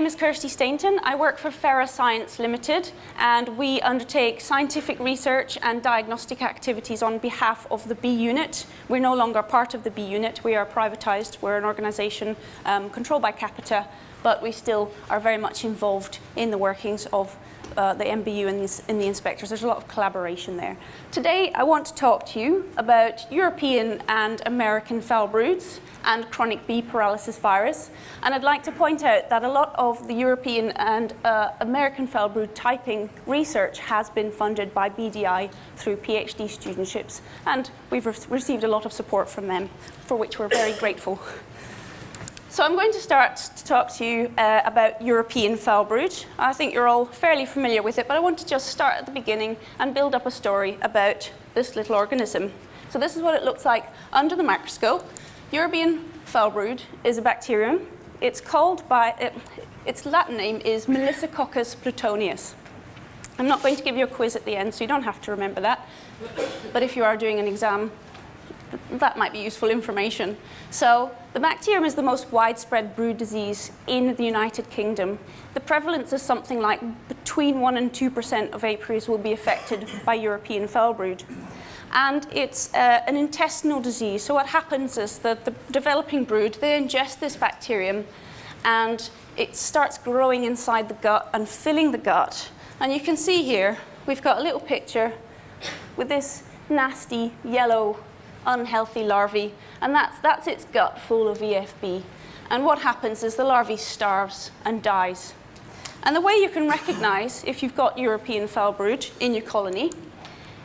name is Kirsty Stainton. I work for Fera Science Ltd, and we undertake scientific research and diagnostic activities on behalf of the bee unit. We're no longer part of the bee unit. We are privatized. We're an organization controlled by Capita, but we still are very much involved in the workings of the MBU and the inspectors. There's a lot of collaboration there. Today, I want to talk to you about European and American foulbroods and chronic bee paralysis virus. And I'd like to point out that a lot of the European and American foulbrood typing research has been funded by BDI through Ph.D. studentships, and we've received a lot of support from them, for which we're very grateful. So I'm going to start to talk to you about European foulbrood. I think you're all fairly familiar with it, but I want to just start at the beginning and build up a story about this little organism. So this is what it looks like under the microscope. European foulbrood is a bacterium. It's called by, its Latin name is Multilocus plutonius. I'm not going to give you a quiz at the end, so you don't have to remember that. But if you are doing an exam, that might be useful information. So the bacterium is the most widespread brood disease in the United Kingdom. The prevalence is something like between 1% and 2% of apiaries will be affected by European foulbrood. And it's an intestinal disease. So what happens is that the developing brood, they ingest this bacterium, and it starts growing inside the gut and filling the gut. And you can see here, we've got a little picture with this nasty yellow unhealthy larvae, and that's its gut full of EFB. And what happens is the larvae starves and dies. And the way you can recognize if you've got European foulbrood in your colony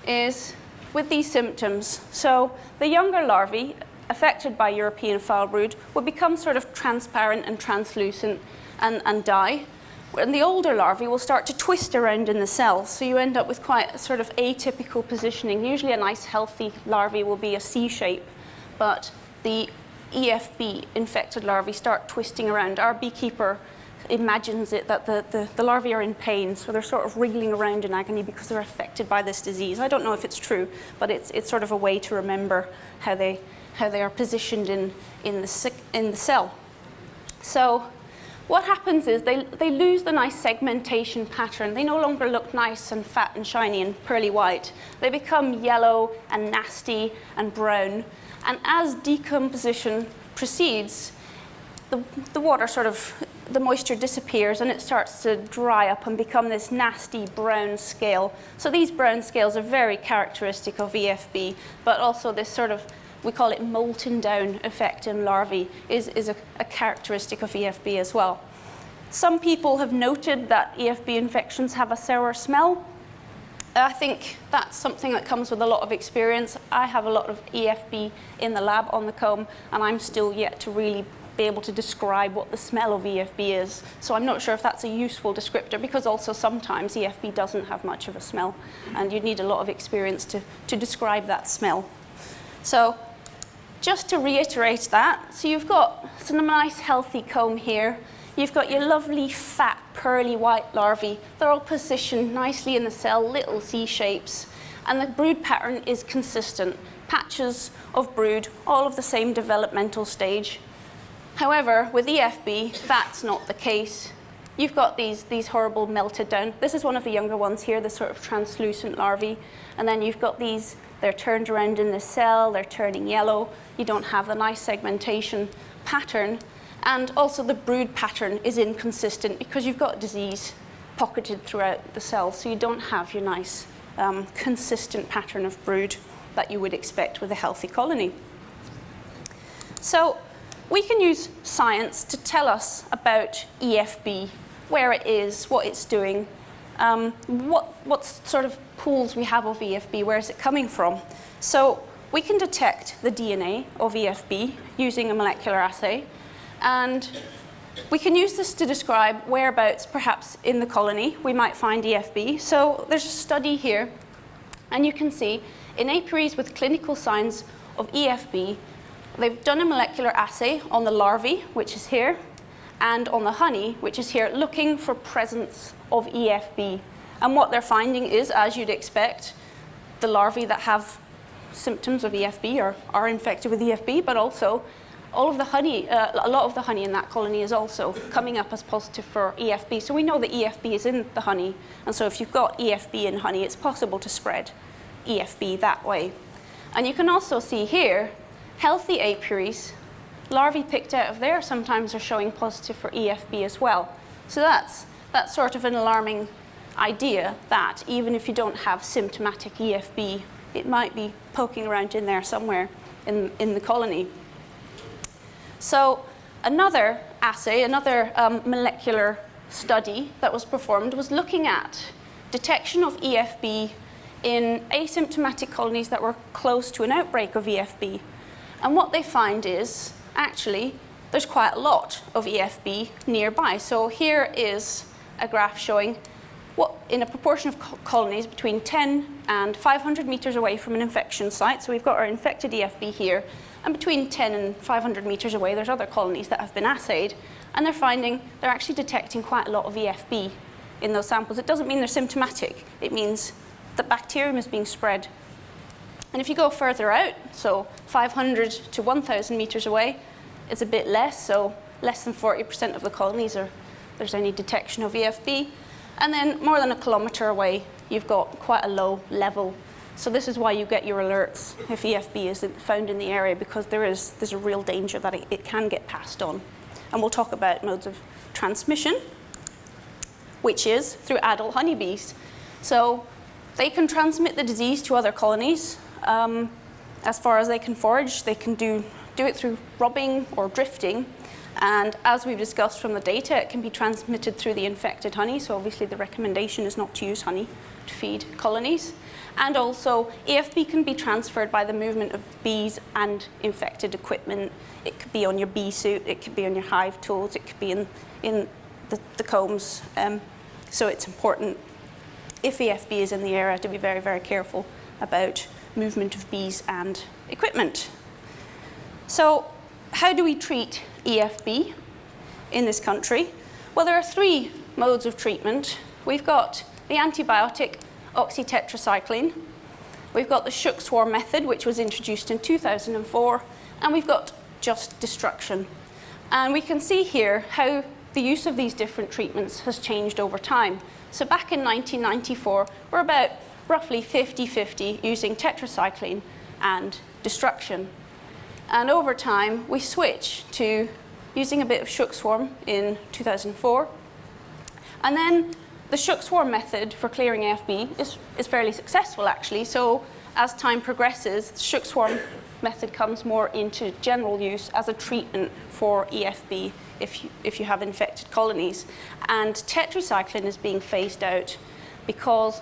is with these symptoms. So the younger larvae affected by European foulbrood will become sort of transparent and translucent and die. And the older larvae will start to twist around in the cells, so you end up with quite a sort of atypical positioning. Usually a nice healthy larvae will be a C shape, but the EFB infected larvae start twisting around. Our beekeeper imagines it that the larvae are in pain, so they're sort of wriggling around in agony because they're affected by this disease. I don't know if it's true, but it's sort of a way to remember how they are positioned in the cell. So what happens is they lose the nice segmentation pattern. They no longer look nice and fat and shiny and pearly white. They become yellow and nasty and brown. And as decomposition proceeds, the water sort of, the moisture disappears and it starts to dry up and become this nasty brown scale. So these brown scales are very characteristic of EFB, but also this sort of, we call it molten down effect in larvae is a characteristic of EFB as well. Some people have noted that EFB infections have a sour smell. I think that's something that comes with a lot of experience. I have a lot of EFB in the lab on the comb, and I'm still yet to really be able to describe what the smell of EFB is. So I'm not sure if that's a useful descriptor, because also sometimes EFB doesn't have much of a smell, and you'd need a lot of experience to describe that smell. So just to reiterate that, so you've got some nice healthy comb here. You've got your lovely fat pearly white larvae. They're all positioned nicely in the cell, little C shapes, and the brood pattern is consistent. Patches of brood, all of the same developmental stage. However, with EFB, that's not the case. You've got these horrible melted down. This is one of the younger ones here, the sort of translucent larvae. And then you've got these, they're turned around in the cell, they're turning yellow. You don't have the nice segmentation pattern. And also the brood pattern is inconsistent because you've got disease pocketed throughout the cell. So you don't have your nice consistent pattern of brood that you would expect with a healthy colony. So we can use science to tell us about EFB, where it is, what it's doing, what sort of pools we have of EFB, where is it coming from. So we can detect the DNA of EFB using a molecular assay, and we can use this to describe whereabouts, perhaps in the colony, we might find EFB. So there's a study here, and you can see in apiaries with clinical signs of EFB, they've done a molecular assay on the larvae, which is here, and on the honey, which is here, looking for presence of EFB. And what they're finding is, as you'd expect, the larvae that have symptoms of EFB are infected with EFB, but also all of the honey, a lot of the honey in that colony is also coming up as positive for EFB. So we know that EFB is in the honey. And so if you've got EFB in honey, it's possible to spread EFB that way. And you can also see here, healthy apiaries, larvae picked out of there sometimes are showing positive for EFB as well. So that's sort of an alarming idea that even if you don't have symptomatic EFB, it might be poking around in there somewhere in the colony. So another assay, another molecular study that was performed was looking at detection of EFB in asymptomatic colonies that were close to an outbreak of EFB. And what they find is, actually, there's quite a lot of EFB nearby. So here is a graph showing what, in a proportion of colonies between 10 and 500 meters away from an infection site. So we've got our infected EFB here. And between 10 and 500 meters away, there's other colonies that have been assayed. And they're actually detecting quite a lot of EFB in those samples. It doesn't mean they're symptomatic. It means the bacterium is being spread. And if you go further out, so 500 to 1,000 meters away, it's a bit less. So less than 40% of the colonies there's any detection of EFB. And then more than a kilometer away, you've got quite a low level. So this is why you get your alerts if EFB is found in the area, because there's a real danger that it can get passed on. And we'll talk about modes of transmission, which is through adult honeybees. So they can transmit the disease to other colonies. As far as they can forage, they can do it through robbing or drifting. And as we've discussed from the data, it can be transmitted through the infected honey. So obviously the recommendation is not to use honey to feed colonies. And also EFB can be transferred by the movement of bees and infected equipment. It could be on your bee suit, it could be on your hive tools, it could be in the combs. So it's important, if EFB is in the area, to be very, very careful about movement of bees and equipment. So how do we treat EFB in this country? Well, there are three modes of treatment. We've got the antibiotic oxytetracycline. We've got the shook swarm method, which was introduced in 2004. And we've got just destruction. And we can see here how the use of these different treatments has changed over time. So back in 1994, we're about roughly 50-50 using tetracycline and destruction. And over time, we switched to using a bit of shook swarm in 2004. And then the shook swarm method for clearing AFB is fairly successful, actually. So as time progresses, the shook swarm method comes more into general use as a treatment for EFB if you have infected colonies. And tetracycline is being phased out because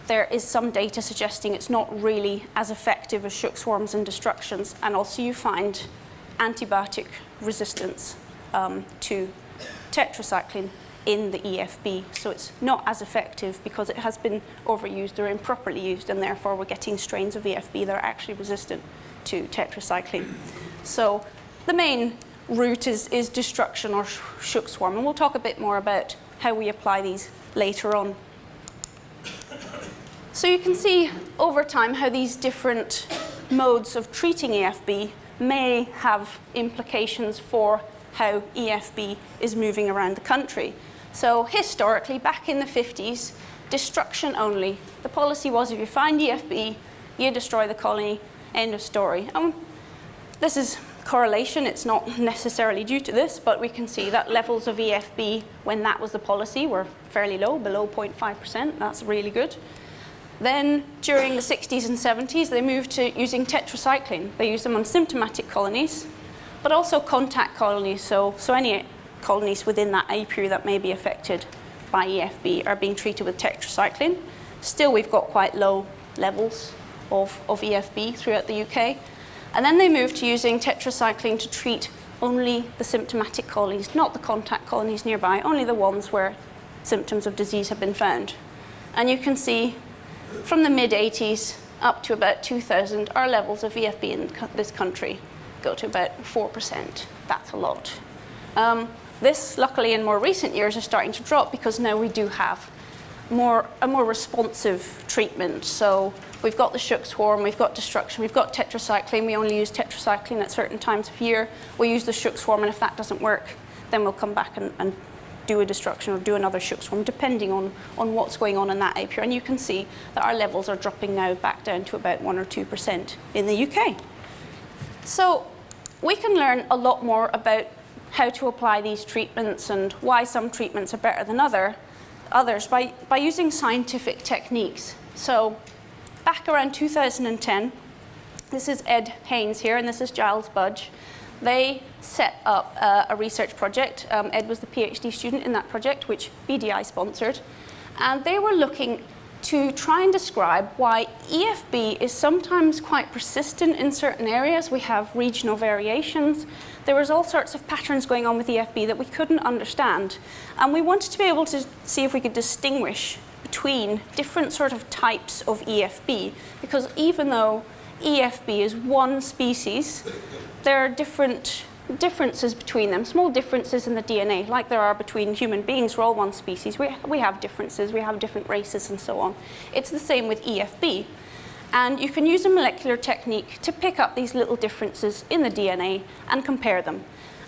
there is some data suggesting it's not really as effective as shook swarms and destructions. And also you find antibiotic resistance to tetracycline in the EFB. So it's not as effective because it has been overused or improperly used, and therefore we're getting strains of EFB that are actually resistant to tetracycline. So the main route is destruction or shook swarm, and we'll talk a bit more about how we apply these later on. So you can see over time how these different modes of treating EFB may have implications for how EFB is moving around the country. So historically, back in the 50s, destruction only. The policy was if you find EFB, you destroy the colony, end of story. This is correlation. It's not necessarily due to this, but we can see that levels of EFB, when that was the policy, were fairly low, below 0.5%. That's really good. Then during the 60s and 70s, they moved to using tetracycline. They used them on symptomatic colonies, but also contact colonies. So any colonies within that apiary that may be affected by EFB are being treated with tetracycline. Still, we've got quite low levels of EFB throughout the UK. And then they moved to using tetracycline to treat only the symptomatic colonies, not the contact colonies nearby, only the ones where symptoms of disease have been found. And you can see from the mid-80s up to about 2000, our levels of EFB in this country go to about 4%. That's a lot. This, luckily, in more recent years is starting to drop because now we do have a more responsive treatment. So we've got the shook swarm, we've got destruction, we've got tetracycline. We only use tetracycline at certain times of year. We use the shook swarm, and if that doesn't work, then we'll come back and do a destruction or do another shook swarm, depending on what's going on in that apiary. And you can see that our levels are dropping now back down to about 1 or 2% in the UK. So we can learn a lot more about how to apply these treatments and why some treatments are better than others by using scientific techniques. So back around 2010, this is Ed Haynes here, and this is Giles Budge. They set up a research project. Ed was the PhD student in that project, which BDI sponsored. And they were looking to try and describe why EFB is sometimes quite persistent in certain areas. We have regional variations. There was all sorts of patterns going on with EFB that we couldn't understand. And we wanted to be able to see if we could distinguish between different sort of types of EFB, because even though EFB is one species, there are differences between them, small differences in the DNA, like there are between human beings. We're all one species. We have differences, we have different races and so on. It's the same with EFB. And you can use a molecular technique to pick up these little differences in the DNA and compare them.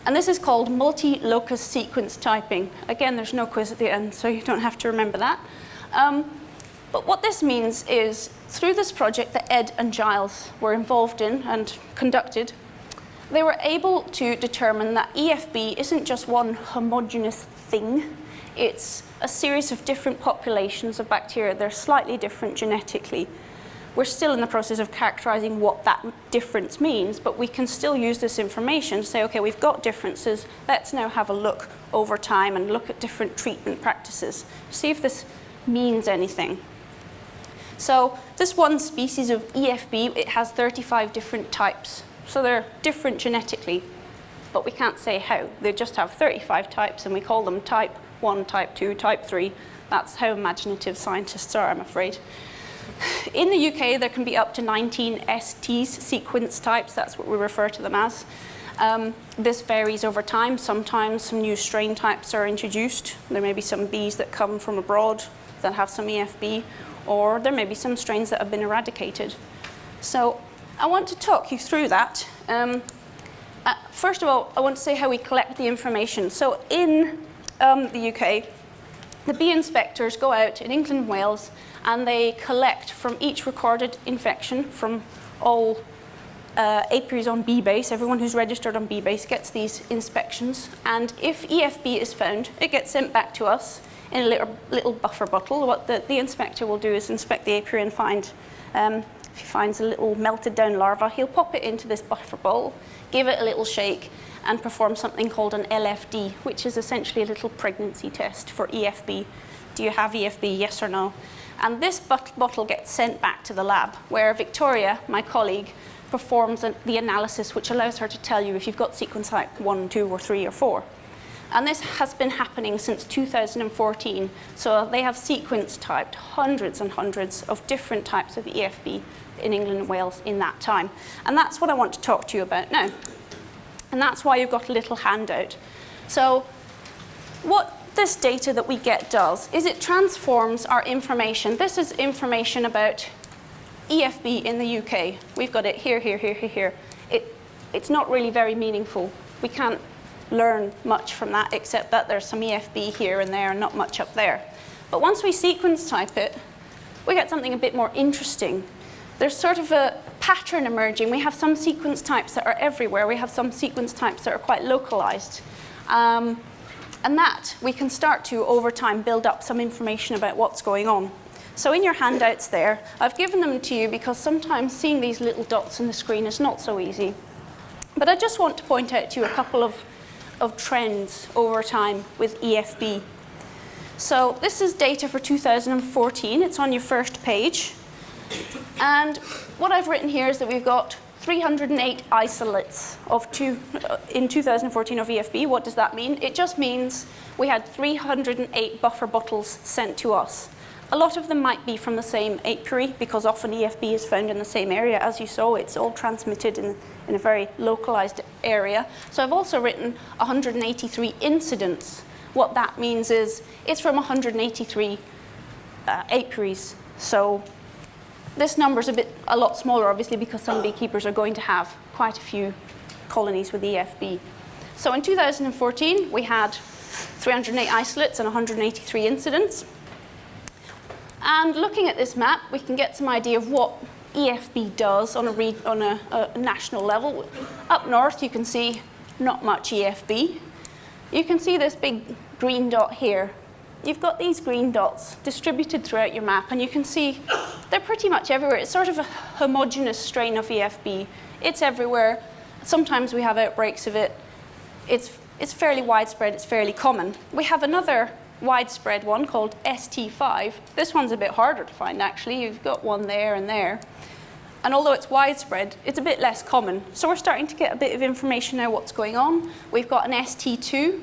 And this is called multilocus sequence typing. Again, there's no quiz at the end, so you don't have to remember that. But what this means is, through this project that Ed and Giles were involved in and conducted, they were able to determine that EFB isn't just one homogeneous thing. It's a series of different populations of bacteria. They're slightly different genetically. We're still in the process of characterizing what that difference means, but we can still use this information to say, okay, we've got differences. Let's now have a look over time and look at different treatment practices, see if this means anything. So this one species of EFB, it has 35 different types. So they're different genetically, but we can't say how. They just have 35 types, and we call them type 1, type 2, type 3. That's how imaginative scientists are, I'm afraid. In the UK, there can be up to 19 STs, sequence types. That's what we refer to them as. This varies over time. Sometimes some new strain types are introduced. There may be some bees that come from abroad that have some EFB, or there may be some strains that have been eradicated. So I want to talk you through that. First of all, I want to say how we collect the information. So in the UK, the bee inspectors go out in England and Wales, and they collect from each recorded infection from all apiaries on BBase. Everyone who's registered on BBase gets these inspections. And if EFB is found, it gets sent back to us in a little buffer bottle. What the inspector will do is inspect the apiary and find, if he finds a little melted down larva, he'll pop it into this buffer bowl, give it a little shake, and perform something called an LFD, which is essentially a little pregnancy test for EFB. Do you have EFB, yes or no? And this bottle gets sent back to the lab, where Victoria, my colleague, performs the analysis, which allows her to tell you if you've got sequence type 1, 2, or 3, or 4. And this has been happening since 2014. So they have sequence typed hundreds and hundreds of different types of EFB in England and Wales in that time. And that's what I want to talk to you about now. And that's why you've got a little handout. So what this data that we get does is it transforms our information. This is information about EFB in the UK. We've got it here, here, here, here, here. It's not really very meaningful. We can't learn much from that, except that there's some EFB here and there and not much up there. But once we sequence type it, we get something a bit more interesting. There's sort of a pattern emerging. We have some sequence types that are everywhere. We have some sequence types that are quite localized. And that we can start to, over time, build up some information about what's going on. So in your handouts there, I've given them to you because sometimes seeing these little dots on the screen is not so easy. But I just want to point out to you a couple of trends over time with EFB. So this is data for 2014. It's on your first page. And what I've written here is that we've got 308 isolates in 2014 of EFB. What does that mean? It just means we had 308 buffer bottles sent to us. A lot of them might be from the same apiary, because often EFB is found in the same area. As you saw, it's all transmitted in a very localized area. So I've also written 183 incidents. What that means is it's from 183 apiaries. So this number is a lot smaller, obviously, because some beekeepers are going to have quite a few colonies with EFB. So in 2014, we had 308 isolates and 183 incidents. And looking at this map, we can get some idea of what EFB does on a national level. Up north, you can see not much EFB. You can see this big green dot here. You've got these green dots distributed throughout your map, and you can see they're pretty much everywhere. It's sort of a homogeneous strain of EFB. It's everywhere. Sometimes we have outbreaks of it. It's fairly widespread. It's fairly common. We have another widespread one called ST5. This one's a bit harder to find, actually. You've got one there and there. And although it's widespread, it's a bit less common. So we're starting to get a bit of information now what's going on. We've got an ST2.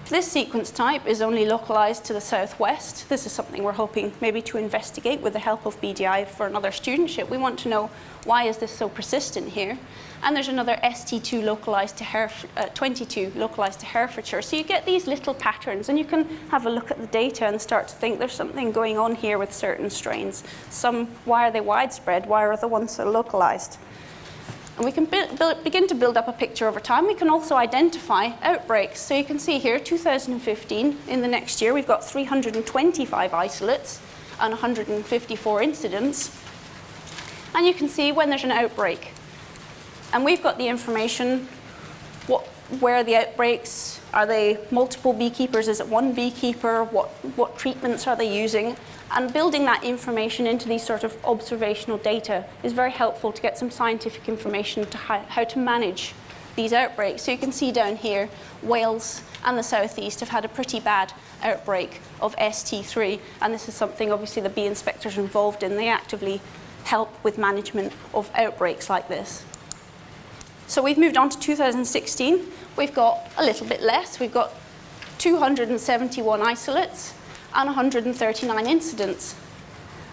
This sequence type is only localized to the southwest. This is something we're hoping maybe to investigate with the help of BDI for another studentship. We want to know, why is this so persistent here? And there's another ST2 localized to 22 localized to Herefordshire. So you get these little patterns, and you can have a look at the data and start to think there's something going on here with certain strains. Why are they widespread? Why are the ones so localized? And we can begin to build up a picture over time. We can also identify outbreaks. So you can see here, 2015, in the next year, we've got 325 isolates and 154 incidents. And you can see when there's an outbreak. And we've got the information, where are the outbreaks? Are they multiple beekeepers? Is it one beekeeper? What treatments are they using? And building that information into these sort of observational data is very helpful to get some scientific information to how to manage these outbreaks. So you can see down here, Wales and the southeast have had a pretty bad outbreak of ST3. And this is something, obviously, the bee inspectors are involved in. They actively help with management of outbreaks like this. So we've moved on to 2016. We've got a little bit less. We've got 271 isolates and 139 incidents.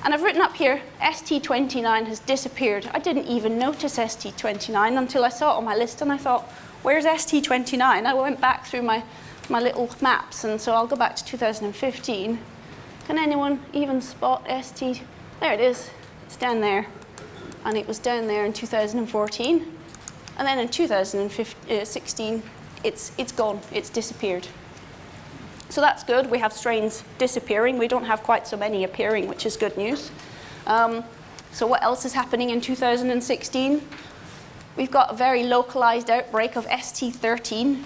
And I've written up here, ST29 has disappeared. I didn't even notice ST29 until I saw it on my list, and I thought, where's ST29? I went back through my little maps, and so I'll go back to 2015. Can anyone even spot ST? There it is. It's down there. And it was down there in 2014. And then in 2016, it's gone. It's disappeared. So that's good. We have strains disappearing. We don't have quite so many appearing, which is good news. So what else is happening in 2016? We've got a very localized outbreak of ST13.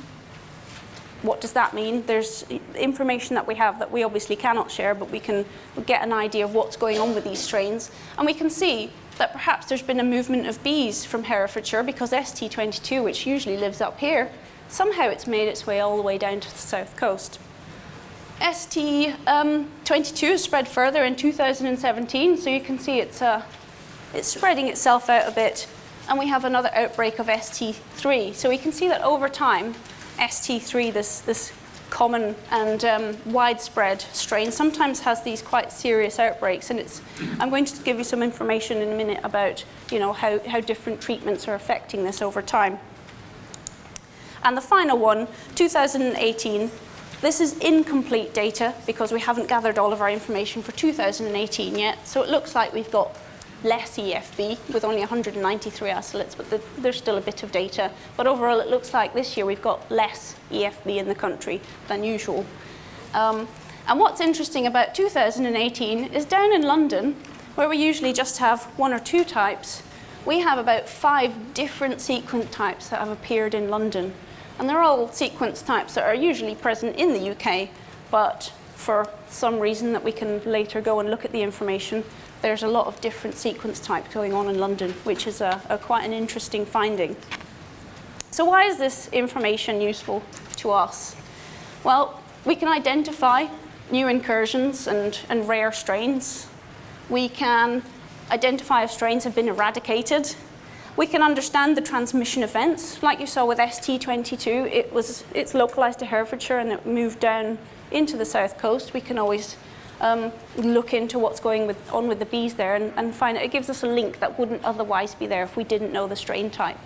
What does that mean? There's information that we have that we obviously cannot share, but we can get an idea of what's going on with these strains. And we can see that perhaps there's been a movement of bees from Herefordshire, because ST22, which usually lives up here, somehow it's made its way all the way down to the south coast. ST22 has spread further in 2017, so you can see it's spreading itself out a bit. And we have another outbreak of ST3. So we can see that over time, ST3, this common and widespread strain, sometimes has these quite serious outbreaks. And I'm going to give you some information in a minute about how different treatments are affecting this over time. And the final one, 2018, this is incomplete data because we haven't gathered all of our information for 2018 yet. So it looks like we've got less EFB with only 193 isolates, but there's still a bit of data. But overall, it looks like this year we've got less EFB in the country than usual. And what's interesting about 2018 is down in London, where we usually just have one or two types, we have about 5 different sequence types that have appeared in London. And they're all sequence types that are usually present in the UK, but for some reason that we can later go and look at the information, there's a lot of different sequence types going on in London, which is quite an interesting finding. So why is this information useful to us? Well, we can identify new incursions and rare strains. We can identify if strains have been eradicated. We can understand the transmission events. Like you saw with ST22, it's localized to Herefordshire and it moved down into the south coast. We can always look into what's going on with the bees there and find it gives us a link that wouldn't otherwise be there if we didn't know the strain type.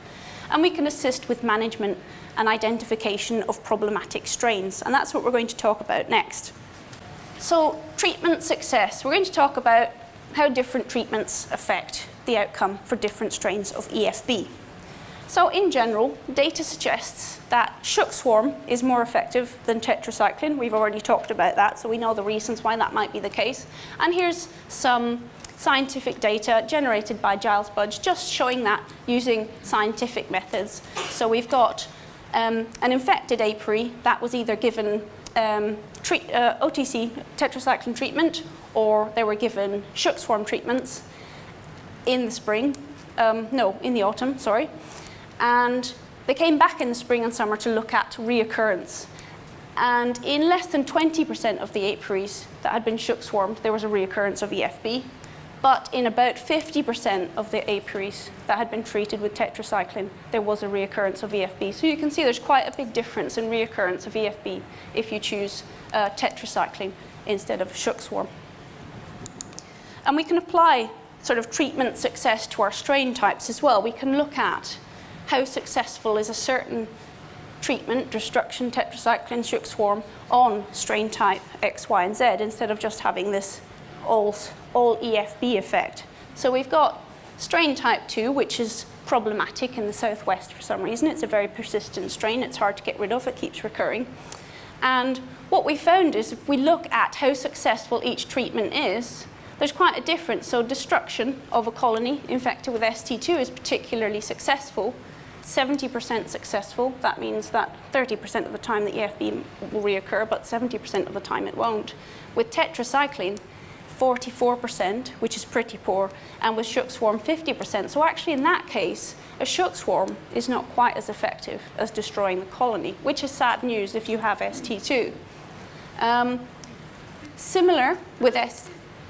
And we can assist with management and identification of problematic strains. And that's what we're going to talk about next. So treatment success. We're going to talk about how different treatments affect the outcome for different strains of EFB. So in general, data suggests that shook swarm is more effective than tetracycline. We've already talked about that, so we know the reasons why that might be the case. And here's some scientific data generated by Giles Budge, just showing that using scientific methods. So we've got an infected apiary that was either given OTC tetracycline treatment, or they were given shook swarm treatments in the spring, in the autumn, sorry. And they came back in the spring and summer to look at reoccurrence. And in less than 20% of the apiaries that had been shook swarmed, there was a reoccurrence of EFB. But in about 50% of the apiaries that had been treated with tetracycline, there was a reoccurrence of EFB. So you can see there's quite a big difference in reoccurrence of EFB if you choose tetracycline instead of shook swarm. And we can apply sort of treatment success to our strain types as well. We can look at how successful is a certain treatment, destruction, tetracycline, shook swarm, on strain type X, Y, and Z, instead of just having this all EFB effect. So we've got strain type 2, which is problematic in the southwest for some reason. It's a very persistent strain. It's hard to get rid of. It keeps recurring. And what we found is if we look at how successful each treatment is, there's quite a difference. So destruction of a colony infected with ST2 is particularly successful, 70% successful. That means that 30% of the time the EFB will reoccur, but 70% of the time it won't. With tetracycline, 44%, which is pretty poor, and with shook swarm, 50%. So actually in that case, a shook swarm is not quite as effective as destroying the colony, which is sad news if you have ST2. Similar with Yes?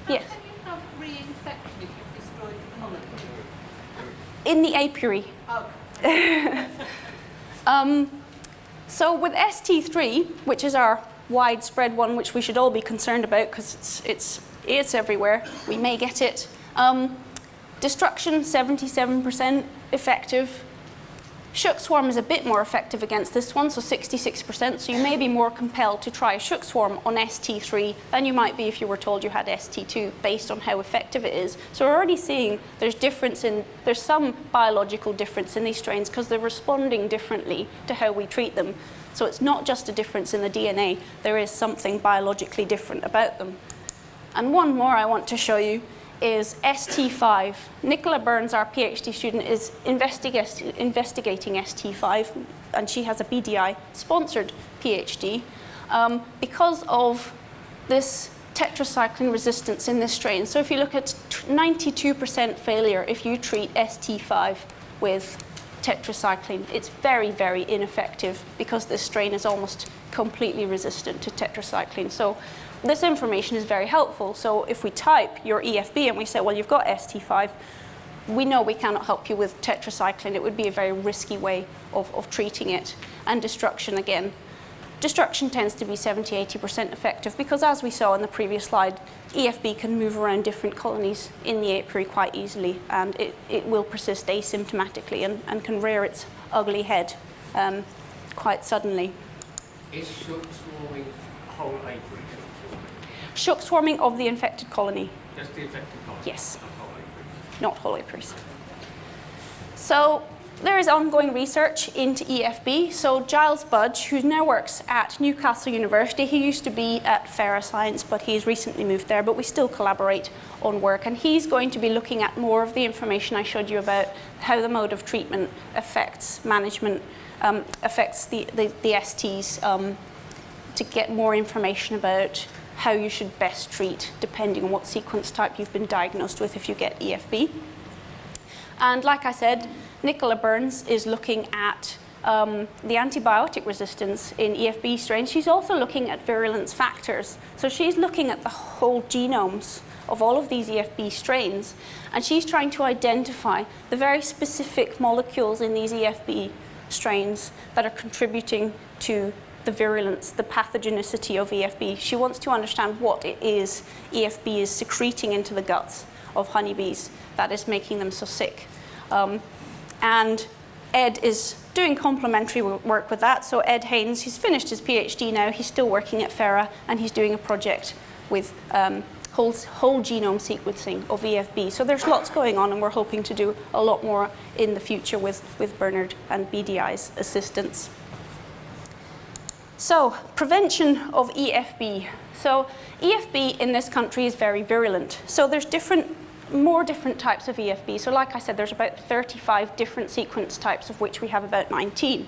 How can you have reinfection if you've destroyed the colony? In the apiary. Okay. So with ST3, which is our widespread one, which we should all be concerned about because it's everywhere, we may get it. Destruction, 77% effective. Shook swarm is a bit more effective against this one, so 66%, so you may be more compelled to try a shook swarm on ST3 than you might be if you were told you had ST2 based on how effective it is. So we're already seeing there's some biological difference in these strains because they're responding differently to how we treat them. So it's not just a difference in the DNA, there is something biologically different about them. And one more I want to show you is ST5. Nicola Burns, our PhD student, is investigating ST5, and she has a BDI-sponsored PhD because of this tetracycline resistance in this strain. So if you look at 92% failure if you treat ST5 with tetracycline, it's very, very ineffective because this strain is almost completely resistant to tetracycline. So this information is very helpful. So if we type your EFB and we say, well, you've got ST5, we know we cannot help you with tetracycline. It would be a very risky way of treating it. And destruction, again, destruction tends to be 70–80% effective because, as we saw in the previous slide, EFB can move around different colonies in the apiary quite easily, and it will persist asymptomatically and can rear its ugly head quite suddenly. Is shook swarming whole apiary? Shook swarming of the infected colony. Just the infected colony? Yes. Not whole apiaries? Not whole apiaries. So there is ongoing research into EFB. So Giles Budge, who now works at Newcastle University, he used to be at Fera Science, but he's recently moved there, but we still collaborate on work. And he's going to be looking at more of the information I showed you about how the mode of treatment affects management, affects the STs, to get more information about how you should best treat depending on what sequence type you've been diagnosed with if you get EFB. And like I said, Nicola Burns is looking at the antibiotic resistance in EFB strains. She's also looking at virulence factors. So she's looking at the whole genomes of all of these EFB strains, and she's trying to identify the very specific molecules in these EFB strains that are contributing to the virulence, the pathogenicity of EFB. She wants to understand what it is EFB is secreting into the guts of honeybees that is making them so sick. And Ed is doing complementary work with that. So Ed Haynes, he's finished his PhD now, he's still working at Fera, and he's doing a project with whole genome sequencing of EFB. So there's lots going on, and we're hoping to do a lot more in the future with Bernard and BDI's assistance. So, prevention of EFB. So, EFB in this country is very virulent. So there's more different types of EFB. So like I said, there's about 35 different sequence types, of which we have about 19.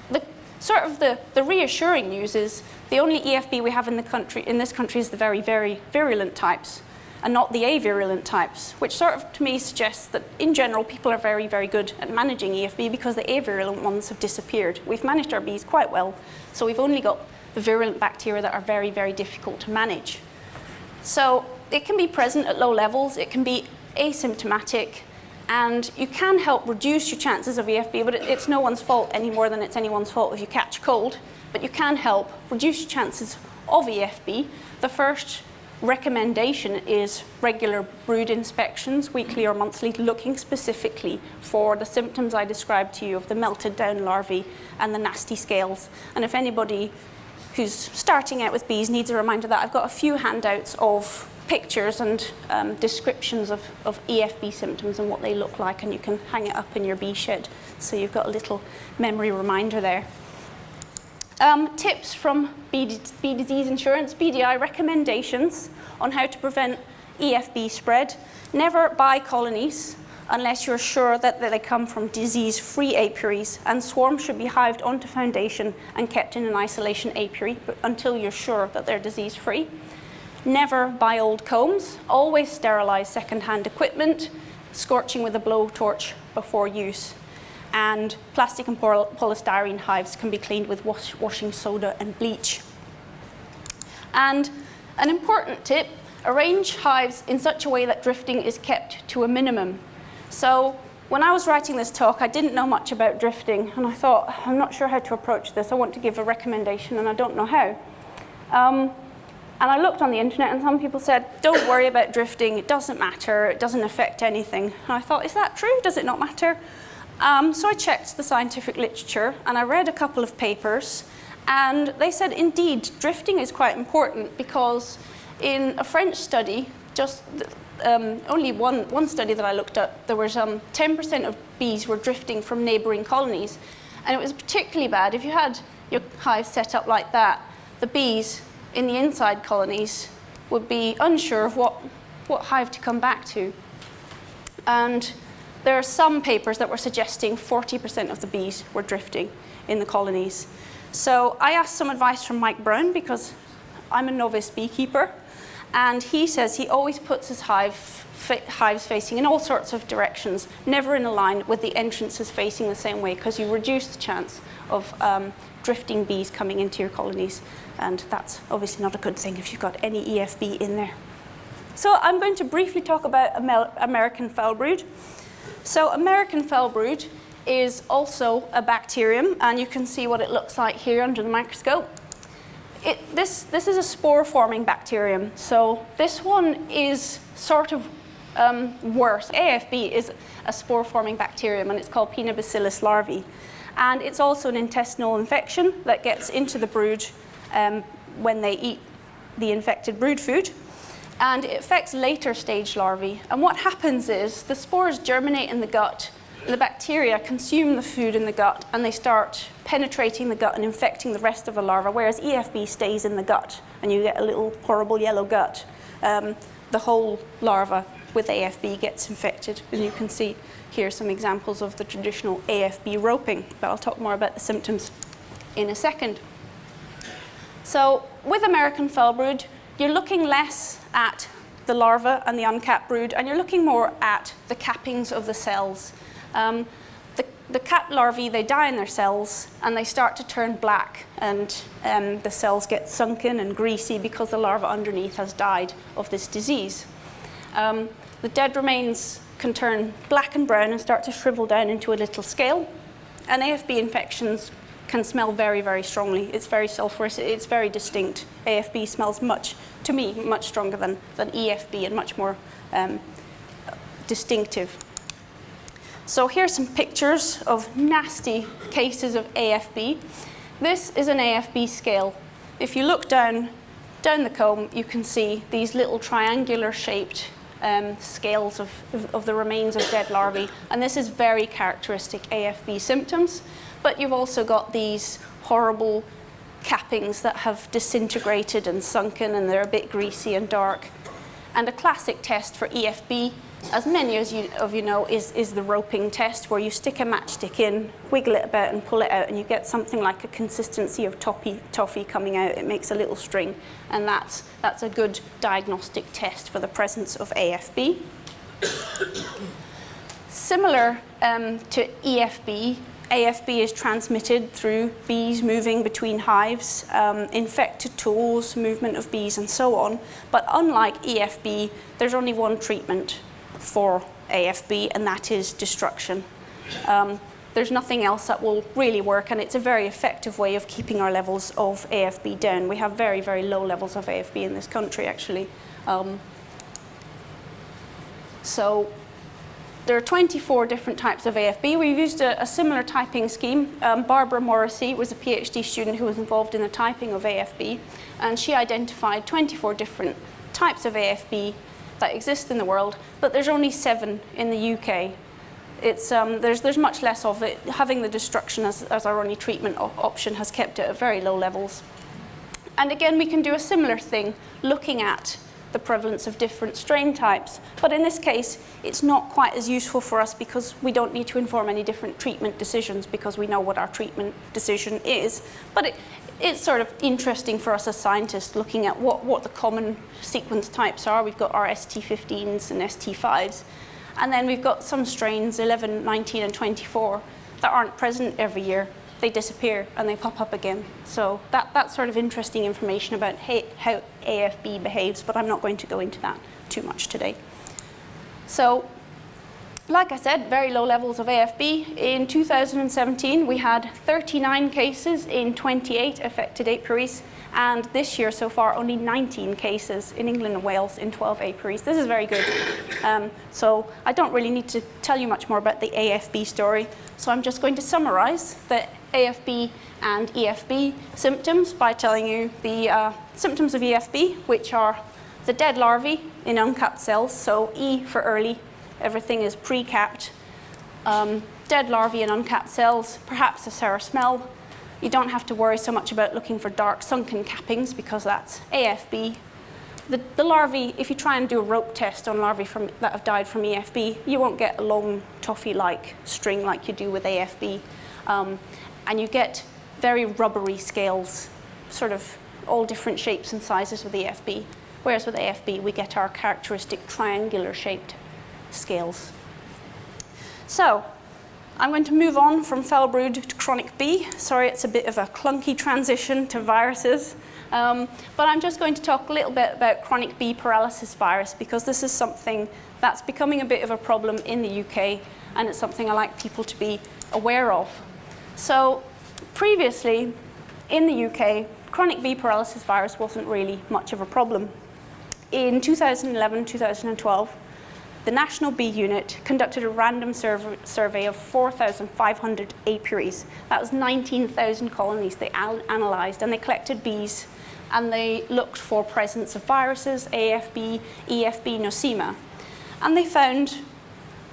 The reassuring news is the only EFB we have in this country is the very, very virulent types, and not the avirulent types, which sort of to me suggests that in general people are very, very good at managing EFB because the avirulent ones have disappeared. We've managed our bees quite well, so we've only got the virulent bacteria that are very, very difficult to manage. So it can be present at low levels, it can be asymptomatic, and you can help reduce your chances of EFB, but it's no one's fault any more than it's anyone's fault if you catch a cold. But you can help reduce your chances of EFB. The first recommendation is regular brood inspections, weekly or monthly, looking specifically for the symptoms I described to you of the melted down larvae and the nasty scales. And if anybody who's starting out with bees needs a reminder that I've got a few handouts of pictures and descriptions of EFB symptoms and what they look like, and you can hang it up in your bee shed. So you've got a little memory reminder there. Tips from Bee Disease Insurance, BDI recommendations on how to prevent EFB spread. Never buy colonies unless you're sure that they come from disease-free apiaries, and swarms should be hived onto foundation and kept in an isolation apiary until you're sure that they're disease-free. Never buy old combs. Always sterilize second-hand equipment, scorching with a blowtorch before use. And plastic and polystyrene hives can be cleaned with washing soda and bleach. And an important tip, arrange hives in such a way that drifting is kept to a minimum. So when I was writing this talk, I didn't know much about drifting, and I thought, I'm not sure how to approach this. I want to give a recommendation, and I don't know how. And I looked on the internet, and some people said, don't worry about drifting, it doesn't matter, it doesn't affect anything. And I thought, is that true? Does it not matter? So I checked the scientific literature, and I read a couple of papers, and they said, indeed, drifting is quite important, because in a French study, just only one study that I looked at, there was 10% of bees were drifting from neighboring colonies. And it was particularly bad. If you had your hive set up like that, the bees in the inside colonies would be unsure of what hive to come back to. And there are some papers that were suggesting 40% of the bees were drifting in the colonies. So I asked some advice from Mike Brown, because I'm a novice beekeeper, and he says he always puts his hives facing in all sorts of directions, never in a line with the entrances facing the same way, because you reduce the chance of drifting bees coming into your colonies, and that's obviously not a good thing if you've got any EFB in there. So I'm going to briefly talk about American foulbrood. So American foulbrood is also a bacterium, and you can see what it looks like here under the microscope. This is a spore-forming bacterium, so this one is sort of worse. AFB is a spore-forming bacterium, and it's called Pinobacillus larvae. And it's also an intestinal infection that gets into the brood when they eat the infected brood food. And it affects later stage larvae. And what happens is the spores germinate in the gut, and the bacteria consume the food in the gut, and they start penetrating the gut and infecting the rest of the larva, whereas EFB stays in the gut, and you get a little horrible yellow gut. The whole larva with AFB gets infected, and you can see here some examples of the traditional AFB roping, but I'll talk more about the symptoms in a second. So with American foulbrood, you're looking less at the larva and the uncapped brood, and you're looking more at the cappings of the cells. The capped larvae, they die in their cells, and they start to turn black, and the cells get sunken and greasy because the larva underneath has died of this disease. The dead remains can turn black and brown and start to shrivel down into a little scale, and AFB infections can smell very, very strongly. It's very sulfurous, it's very distinct. AFB smells to me, much stronger than EFB, and much more distinctive. So here's some pictures of nasty cases of AFB. This is an AFB scale. If you look down down the comb, you can see these little triangular shaped scales of the remains of dead larvae, and this is very characteristic AFB symptoms. But you've also got these horrible cappings that have disintegrated and sunken, and they're a bit greasy and dark. And a classic test for EFB, as many of you know, is the roping test, where you stick a matchstick in, wiggle it about and pull it out, and you get something like a consistency of toffee coming out. It makes a little string, and that's a good diagnostic test for the presence of AFB. Similar to EFB, AFB is transmitted through bees moving between hives, infected tools, movement of bees, and so on. But unlike EFB, there's only one treatment for AFB, and that is destruction. There's nothing else that will really work, and it's a very effective way of keeping our levels of AFB down. We have very, very low levels of AFB in this country, actually. So there are 24 different types of AFB. We've used a similar typing scheme. Barbara Morrissey was a PhD student who was involved in the typing of AFB, and she identified 24 different types of AFB that exist in the world, but there's only 7 in the UK. There's much less of it. Having the destruction as our only treatment option has kept it at very low levels. And again, we can do a similar thing, looking at the prevalence of different strain types. But in this case, it's not quite as useful for us because we don't need to inform any different treatment decisions because we know what our treatment decision is. But it's sort of interesting for us as scientists looking at what the common sequence types are. We've got our ST15s and ST5s. And then we've got some strains, 11, 19, and 24, that aren't present every year. They disappear and they pop up again. So that's sort of interesting information about how AFB behaves, but I'm not going to go into that too much today. So, like I said, very low levels of AFB. In 2017, we had 39 cases in 28 affected apiaries, and this year so far, only 19 cases in England and Wales in 12 apiaries. This is very good. So I don't really need to tell you much more about the AFB story. So I'm just going to summarize the AFB and EFB symptoms by telling you the symptoms of EFB, which are the dead larvae in uncapped cells, so E for early, everything is pre-capped. Dead larvae in uncapped cells, perhaps a sour smell. You don't have to worry so much about looking for dark sunken cappings because that's AFB. The larvae, if you try and do a rope test on larvae that have died from EFB, you won't get a long toffee-like string like you do with AFB. And you get very rubbery scales, sort of all different shapes and sizes with EFB. Whereas with AFB, we get our characteristic triangular-shaped scales. So, I'm going to move on from foulbrood to chronic B. Sorry, it's a bit of a clunky transition to viruses. But I'm just going to talk a little bit about chronic B paralysis virus because this is something that's becoming a bit of a problem in the UK, and it's something I like people to be aware of. So previously, in the UK, chronic B paralysis virus wasn't really much of a problem. In 2011-2012, the National Bee Unit conducted a random survey of 4,500 apiaries. That was 19,000 colonies they analysed, and they collected bees, and they looked for presence of viruses, AFB, EFB, nosema. And they found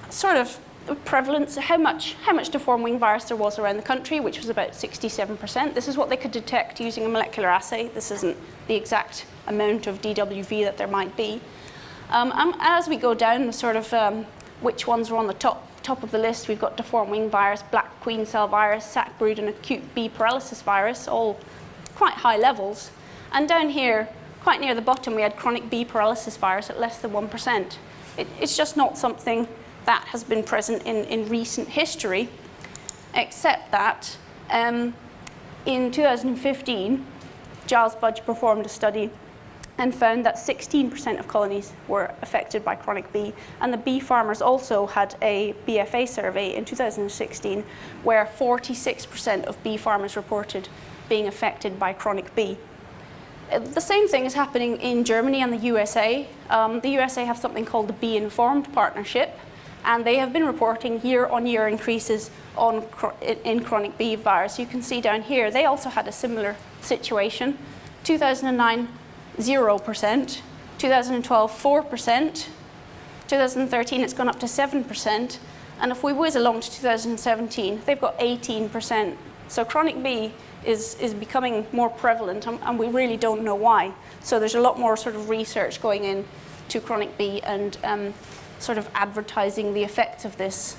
sort of prevalence, how much deformed wing virus there was around the country, which was about 67%. This is what they could detect using a molecular assay. This isn't the exact amount of DWV that there might be. As we go down the sort of which ones are on the top of the list, we've got deformed wing virus, black queen cell virus, sac brood, and acute bee paralysis virus, all quite high levels. And down here, quite near the bottom, we had chronic bee paralysis virus at less than 1%. It's just not something that has been present in recent history, except that in 2015, Giles Budge performed a study and found that 16% of colonies were affected by chronic bee. And the bee farmers also had a BFA survey in 2016 where 46% of bee farmers reported being affected by chronic bee. The same thing is happening in Germany and the USA. The USA have something called the Bee-Informed Partnership, and they have been reporting year-on-year increases in chronic bee virus. You can see down here, they also had a similar situation. 2009, 0%, 2012, 4%, 2013, it's gone up to 7%, and if we whiz along to 2017, they've got 18%. So chronic B is becoming more prevalent, and we really don't know why. So there's a lot more sort of research going in to chronic B and sort of advertising the effects of this.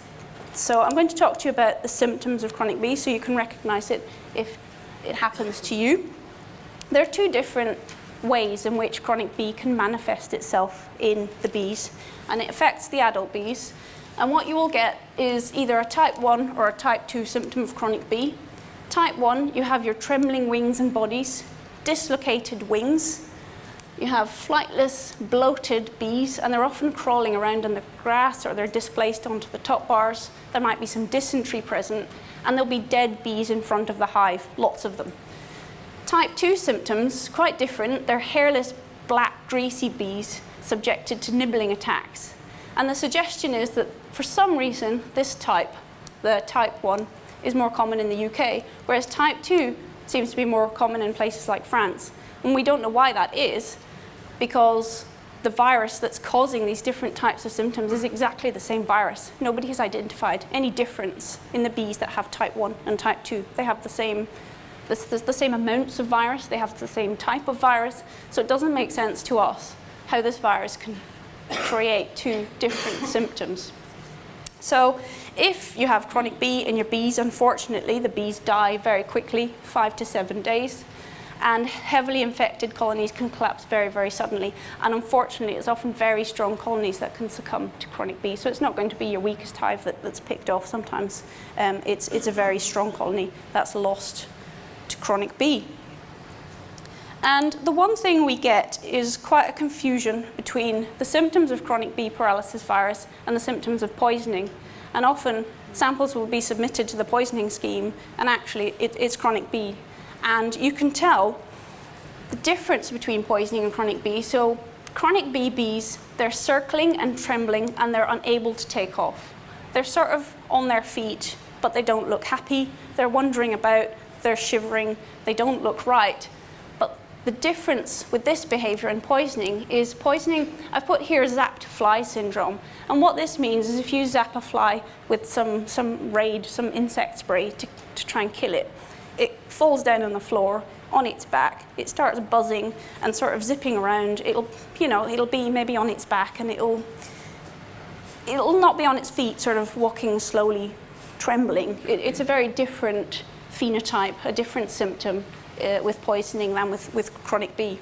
So I'm going to talk to you about the symptoms of chronic B so you can recognize it if it happens to you. There are two different ways in which chronic B can manifest itself in the bees, and it affects the adult bees. And what you will get is either a type 1 or a type 2 symptom of chronic B. Type 1, you have your trembling wings and bodies, dislocated wings. You have flightless, bloated bees, and they're often crawling around in the grass or they're displaced onto the top bars. There might be some dysentery present, and there'll be dead bees in front of the hive, lots of them. Type 2 symptoms, quite different. They're hairless, black, greasy bees subjected to nibbling attacks. And the suggestion is that for some reason, this type, the type 1, is more common in the UK, whereas type 2 seems to be more common in places like France. And we don't know why that is, because the virus that's causing these different types of symptoms is exactly the same virus. Nobody has identified any difference in the bees that have type 1 and type 2. They have the same amounts of virus, they have the same type of virus, so it doesn't make sense to us how this virus can create two different symptoms. So if you have chronic B in your bees, unfortunately, the bees die very quickly, 5 to 7 days. And heavily infected colonies can collapse very, very suddenly. And unfortunately, it's often very strong colonies that can succumb to chronic B. So it's not going to be your weakest hive that's picked off. Sometimes it's a very strong colony that's lost to chronic B. And the one thing we get is quite a confusion between the symptoms of chronic B paralysis virus and the symptoms of poisoning. And often samples will be submitted to the poisoning scheme, and actually it's chronic B. And you can tell the difference between poisoning and chronic B. So chronic B bees, they're circling and trembling, and they're unable to take off. They're sort of on their feet, but they don't look happy. They're wandering about, they're shivering, they don't look right. But the difference with this behavior and poisoning is poisoning, I've put here zapped fly syndrome. And what this means is if you zap a fly with some insect spray to try and kill it, it falls down on the floor on its back. It starts buzzing and sort of zipping around. It'll be maybe on its back, and it'll not be on its feet, sort of walking slowly, trembling. It's a very different phenotype, a different symptom with poisoning than with chronic B.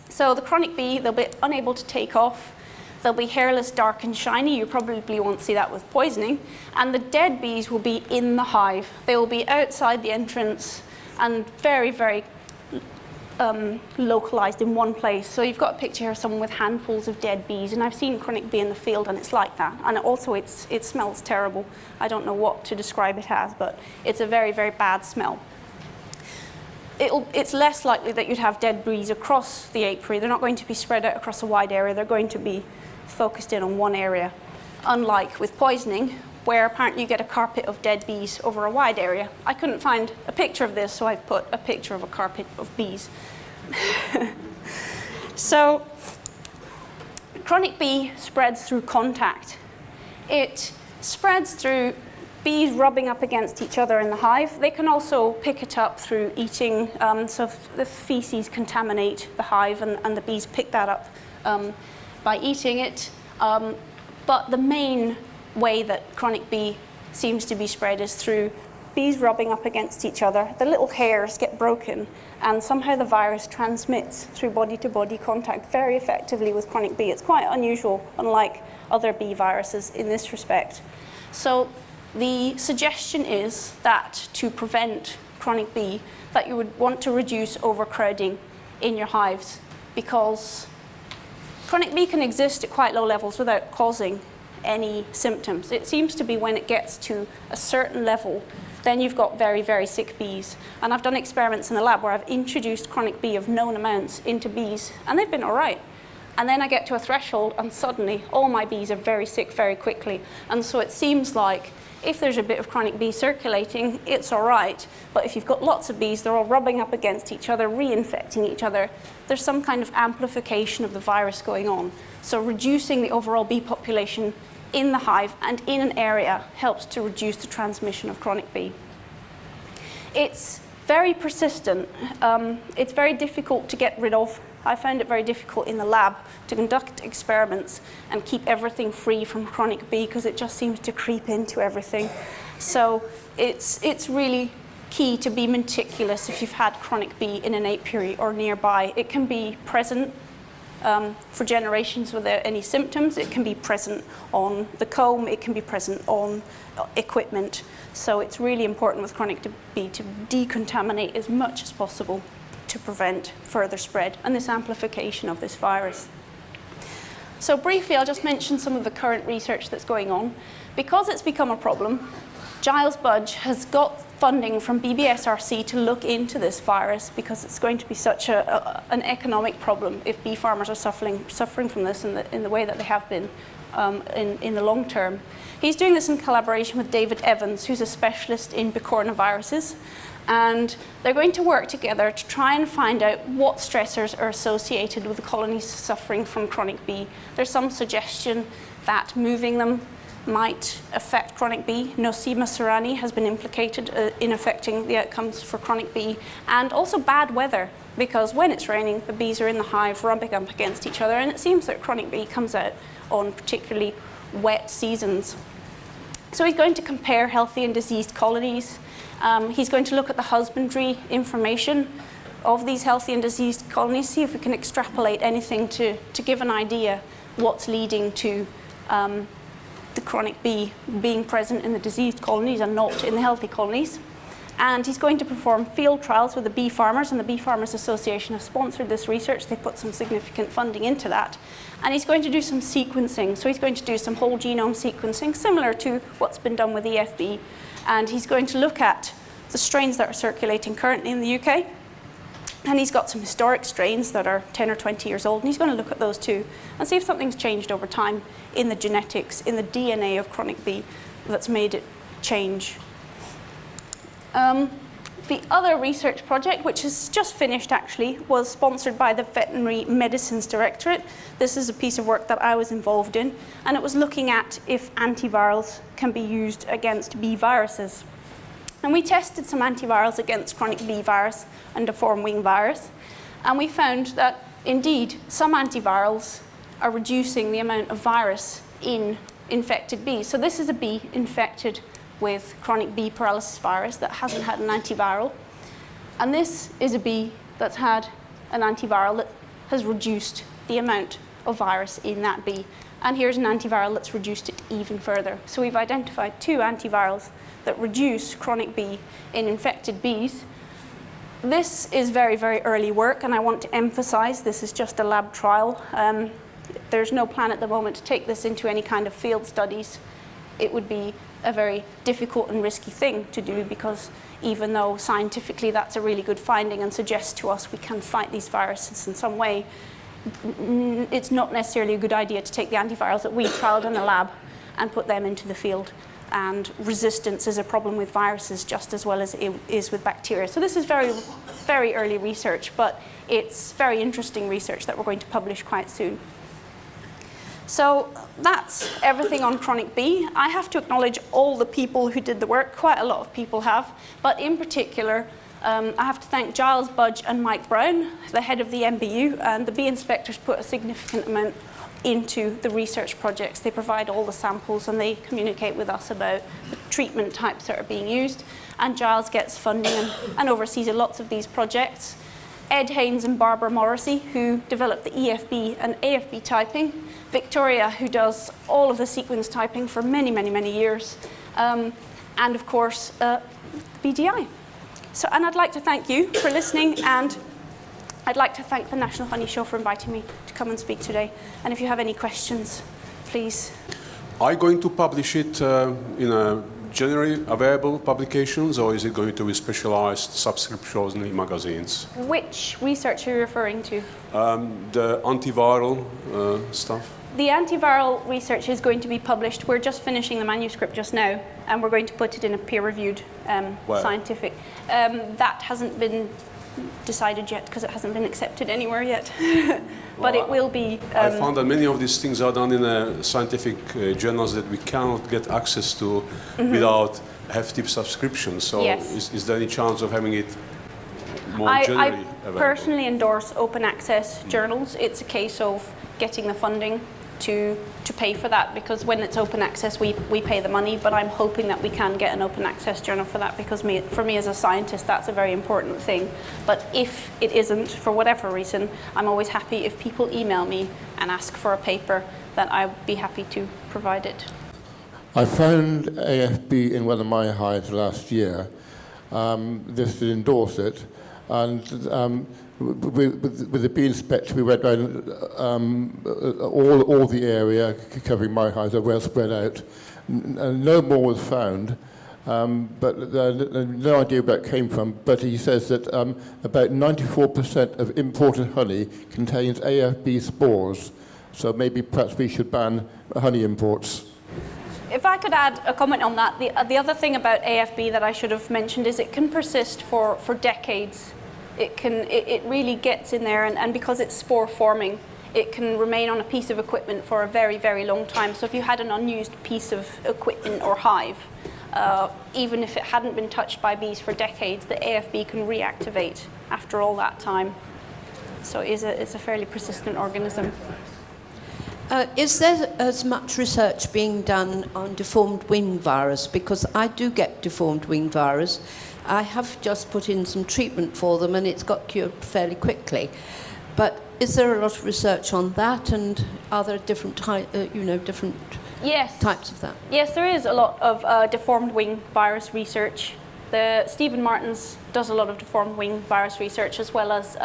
So the chronic B, they'll be unable to take off. They'll be hairless, dark and shiny. You probably won't see that with poisoning. And the dead bees will be in the hive. They will be outside the entrance and very, very localized in one place. So you've got a picture here of someone with handfuls of dead bees, and I've seen chronic B in the field, and it's like that. And also it smells terrible. I don't know what to describe it as, but it's a very, very bad smell. It's less likely that you'd have dead bees across the apiary. They're not going to be spread out across a wide area. They're going to be focused in on one area, unlike with poisoning, where apparently you get a carpet of dead bees over a wide area. I couldn't find a picture of this, so I've put a picture of a carpet of bees. So chronic B spreads through contact. It spreads through bees rubbing up against each other in the hive. They can also pick it up through eating, so if the feces contaminate the hive, and the bees pick that up by eating it. But the main way that chronic B seems to be spread is through bees rubbing up against each other. The little hairs get broken, and somehow the virus transmits through body-to-body contact very effectively with chronic B. It's quite unusual, unlike other bee viruses in this respect. So the suggestion is that to prevent chronic B, that you would want to reduce overcrowding in your hives, because chronic B can exist at quite low levels without causing any symptoms. It seems to be when it gets to a certain level, then you've got very, very sick bees. And I've done experiments in the lab where I've introduced chronic B of known amounts into bees, and they've been all right. And then I get to a threshold and suddenly all my bees are very sick very quickly. And so it seems like if there's a bit of chronic bee circulating, it's all right. But if you've got lots of bees, they're all rubbing up against each other, reinfecting each other, there's some kind of amplification of the virus going on. So reducing the overall bee population in the hive and in an area helps to reduce the transmission of chronic bee. It's very persistent. It's very difficult to get rid of. I found it very difficult in the lab to conduct experiments and keep everything free from chronic bee because it just seems to creep into everything. So it's really key to be meticulous if you've had chronic bee in an apiary or nearby. It can be present for generations without any symptoms. It can be present on the comb. It can be present on equipment. So it's really important with chronic bee to decontaminate as much as possible to prevent further spread and this amplification of this virus. So briefly, I'll just mention some of the current research that's going on. Because it's become a problem, Giles Budge has got funding from BBSRC to look into this virus because it's going to be such an economic problem if bee farmers are suffering from this in the way that they have been in the long term. He's doing this in collaboration with David Evans, who's a specialist in bicoronaviruses. And they're going to work together to try and find out what stressors are associated with the colonies suffering from chronic bee. There's some suggestion that moving them might affect chronic bee. Nosema cerani has been implicated in affecting the outcomes for chronic bee, and also bad weather, because when it's raining, the bees are in the hive rubbing up against each other, and it seems that chronic bee comes out on particularly wet seasons. So he's going to compare healthy and diseased colonies. He's going to look at the husbandry information of these healthy and diseased colonies, see if we can extrapolate anything to give an idea what's leading to the chronic bee being present in the diseased colonies and not in the healthy colonies. And he's going to perform field trials with the bee farmers, and the Bee Farmers Association have sponsored this research. They've put some significant funding into that. And he's going to do some sequencing. So he's going to do some whole genome sequencing, similar to what's been done with EFB. And he's going to look at the strains that are circulating currently in the UK. And he's got some historic strains that are 10 or 20 years old, and he's going to look at those too and see if something's changed over time in the genetics, in the DNA of chronic bee that's made it change. The other research project, which is just finished actually, was sponsored by the Veterinary Medicines Directorate. This is a piece of work that I was involved in, and it was looking at if antivirals can be used against bee viruses. And we tested some antivirals against chronic bee virus and deformed wing virus, and we found that indeed some antivirals are reducing the amount of virus in infected bees. So this is a bee infected with chronic bee paralysis virus that hasn't had an antiviral, and this is a bee that's had an antiviral that has reduced the amount of virus in that bee. And here's an antiviral that's reduced it even further. So we've identified two antivirals that reduce chronic bee in infected bees. This is very, very early work, and I want to emphasize this is just a lab trial. There's no plan at the moment to take this into any kind of field studies. It would be a very difficult and risky thing to do, because even though scientifically that's a really good finding and suggests to us we can fight these viruses in some way, it's not necessarily a good idea to take the antivirals that we trialed in the lab and put them into the field. And resistance is a problem with viruses just as well as it is with bacteria. So this is very, very early research, but it's very interesting research that we're going to publish quite soon. So that's everything on chronic bee. I have to acknowledge all the people who did the work. Quite a lot of people have, but in particular, I have to thank Giles Budge and Mike Brown, the head of the MBU, and the bee inspectors put a significant amount into the research projects. They provide all the samples and they communicate with us about the treatment types that are being used. And Giles gets funding and oversees lots of these projects. Ed Haynes and Barbara Morrissey, who developed the EFB and AFB typing. Victoria, who does all of the sequence typing for many, many, many years. And of course, BDI. So, and I'd like to thank you for listening, and I'd like to thank the National Honey Show for inviting me to come and speak today. And if you have any questions, please. I'm going to publish it in a generally available publications, or is it going to be specialized subscription-only magazines? Which research are you referring to? The antiviral stuff? The antiviral research is going to be published. We're just finishing the manuscript just now, and we're going to put it in a peer-reviewed scientific. That hasn't been decided yet because it hasn't been accepted anywhere yet. But it will be. I found that many of these things are done in scientific journals that we cannot get access to without hefty subscriptions. So Yes. is there any chance of having it more I generally available? personally endorse open access journals. It's a case of getting the funding to pay for that, because when it's open access we pay the money, but I'm hoping that we can get an open access journal for that, because for me as a scientist that's a very important thing. But if it isn't, for whatever reason, I'm always happy if people email me and ask for a paper, that I'd be happy to provide it. I found AFB in one of my hives last year. This to endorse it, and with the bee inspector, we went around all the area covering my hives. They're well spread out. No more was found, but no idea where it came from. But he says that about 94% of imported honey contains AFB spores. So maybe perhaps we should ban honey imports. If I could add a comment on that, the other thing about AFB that I should have mentioned is it can persist for decades. It really gets in there, and because it's spore forming, it can remain on a piece of equipment for a very, very long time. So if you had an unused piece of equipment or hive, even if it hadn't been touched by bees for decades, the AFB can reactivate after all that time. So it's a fairly persistent organism. Is there as much research being done on deformed wing virus? Because I do get deformed wing virus. I have just put in some treatment for them and it's got cured fairly quickly. But is there a lot of research on that, and are there different Yes. types of that? Yes, there is a lot of deformed wing virus research. Stephen Martins does a lot of deformed wing virus research, as well as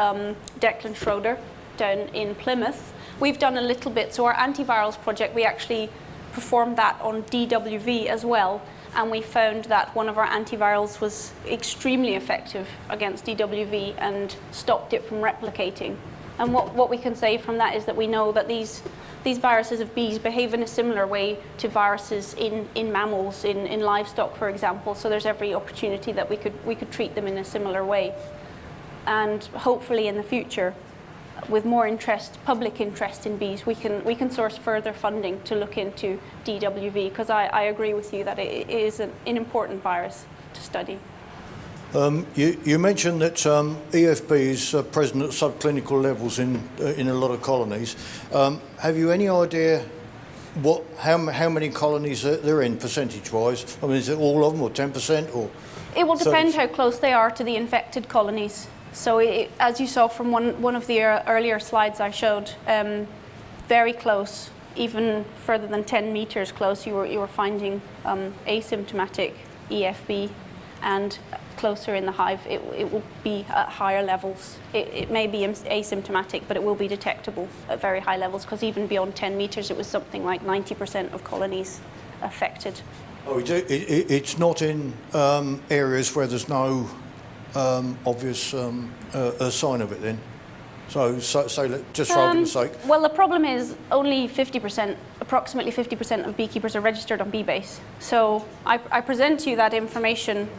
Declan Schroeder down in Plymouth. We've done a little bit, so our antivirals project, we actually performed that on DWV as well, and we found that one of our antivirals was extremely effective against DWV and stopped it from replicating. And what we can say from that is that we know that these viruses of bees behave in a similar way to viruses in mammals, in livestock, for example. So there's every opportunity that we could treat them in a similar way. And hopefully in the future, with more interest, public interest in bees, we can source further funding to look into DWV, because I agree with you that it is an important virus to study. You mentioned that EFB is present at subclinical levels in a lot of colonies. Have you any idea how many colonies they're in percentage-wise? I mean, is it all of them, or 10%, or? It will depend how close they are to the infected colonies. So as you saw from one of the earlier slides I showed, very close, even further than 10 meters close, you were finding asymptomatic EFB, and closer in the hive it will be at higher levels. It may be asymptomatic, but it will be detectable at very high levels, because even beyond 10 meters it was something like 90% of colonies affected. Oh, it's not in areas where there's no obvious sign of it then? So just for argument's sake. Well, the problem is only 50%, approximately 50% of beekeepers are registered on BeeBase. So I present to you that information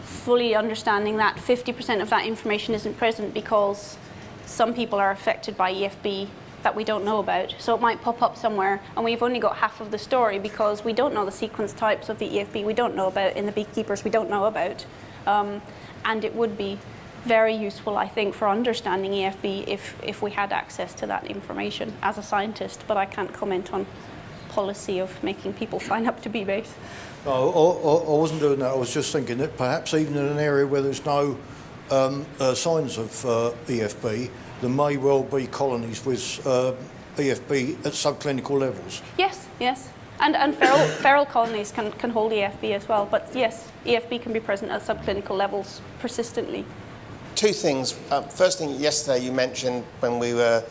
fully understanding that 50% of that information isn't present because some people are affected by EFB that we don't know about. So it might pop up somewhere, and we've only got half of the story because we don't know the sequence types of the EFB, we don't know about in the beekeepers, we don't know about. And it would be very useful, I think, for understanding EFB if we had access to that information as a scientist, but I can't comment on policy of making people sign up to BeeBase. No, I wasn't doing that. I was just thinking that perhaps even in an area where there's no signs of EFB, there may well be colonies with EFB at subclinical levels. Yes, yes. And feral colonies can hold EFB as well, but yes, EFB can be present at subclinical levels persistently. Two things. First thing, yesterday you mentioned when we were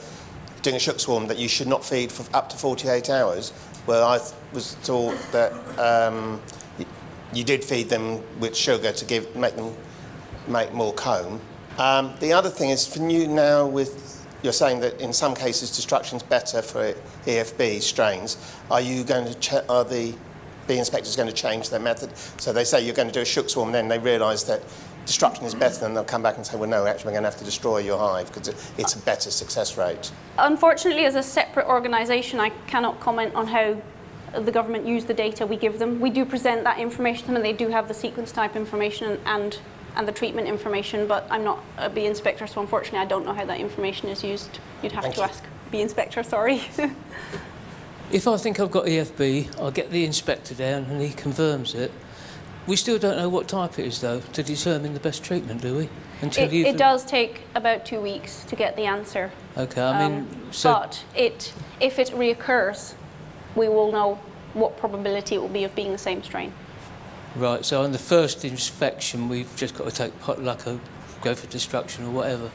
doing a shook swarm that you should not feed for up to 48 hours. Well, I was taught that you did feed them with sugar to make more comb. The other thing is, for you now, you're saying that in some cases destruction's better for EFB strains. Are the bee inspectors going to change their method? So they say you're going to do a shook swarm, then they realise that destruction is better, then they'll come back and say, well, no, actually, we're going to have to destroy your hive because it's a better success rate. Unfortunately, as a separate organisation, I cannot comment on how the government use the data we give them. We do present that information to them, and they do have the sequence type information and the treatment information, but I'm not a bee inspector, so unfortunately I don't know how that information is used. You'd have to ask bee inspector, sorry. If I think I've got EFB, I'll get the inspector down and he confirms it. We still don't know what type it is, though, to determine the best treatment, do we? It does take about 2 weeks to get the answer. Okay, I mean... But if it reoccurs, we will know what probability it will be of being the same strain. Right, so on the first inspection, we've just got to take go for destruction or whatever?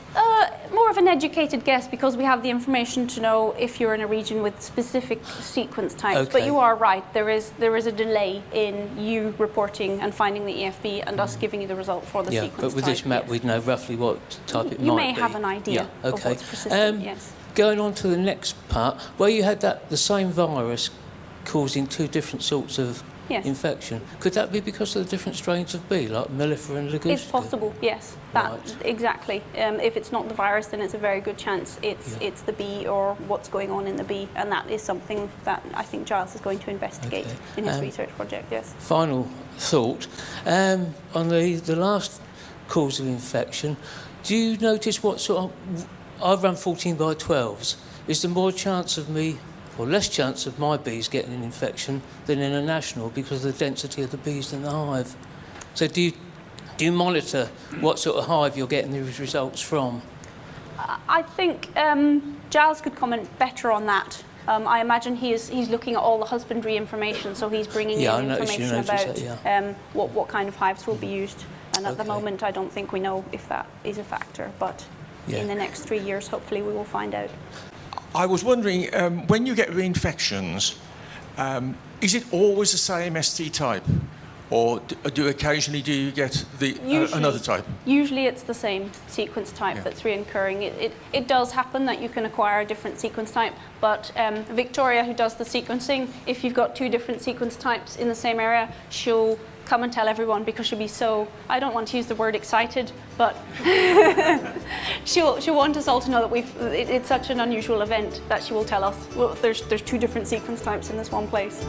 More of an educated guess, because we have the information to know if you're in a region with specific sequence types. Okay. But you are right, there is a delay in you reporting and finding the EFB and us giving you the result for the sequence type. But with this map, yes. we'd know roughly what type it might be. You may have an idea of what's persistent, yes. Going on to the next part, where you had the same virus causing two different sorts of infection. Could that be because of the different strains of bee, like mellifera and liguster? It's possible, yes. Exactly. If it's not the virus, then it's a very good chance it's the bee or what's going on in the bee, and that is something that I think Giles is going to investigate in his research project, yes. Final thought, on the last cause of infection, do you notice what sort of... I've run 14 by 12s. Is there more chance of me, or less chance of my bees getting an infection than in a national because of the density of the bees in the hive? So do you monitor what sort of hive you're getting these results from? I think Giles could comment better on that. I imagine he's looking at all the husbandry information, so he's bringing in information about what kind of hives will be used. And at the moment, I don't think we know if that is a factor, but in the next 3 years, hopefully, we will find out. I was wondering, when you get reinfections, is it always the same ST type? Or do you get another type? Usually it's the same sequence type that's reoccurring. It does happen that you can acquire a different sequence type, but Victoria, who does the sequencing, if you've got 2 different sequence types in the same area, she'll come and tell everyone, because she'll be so, I don't want to use the word excited, but she'll want us all to know that it's such an unusual event that she will tell us, well, there's 2 different sequence types in this one place.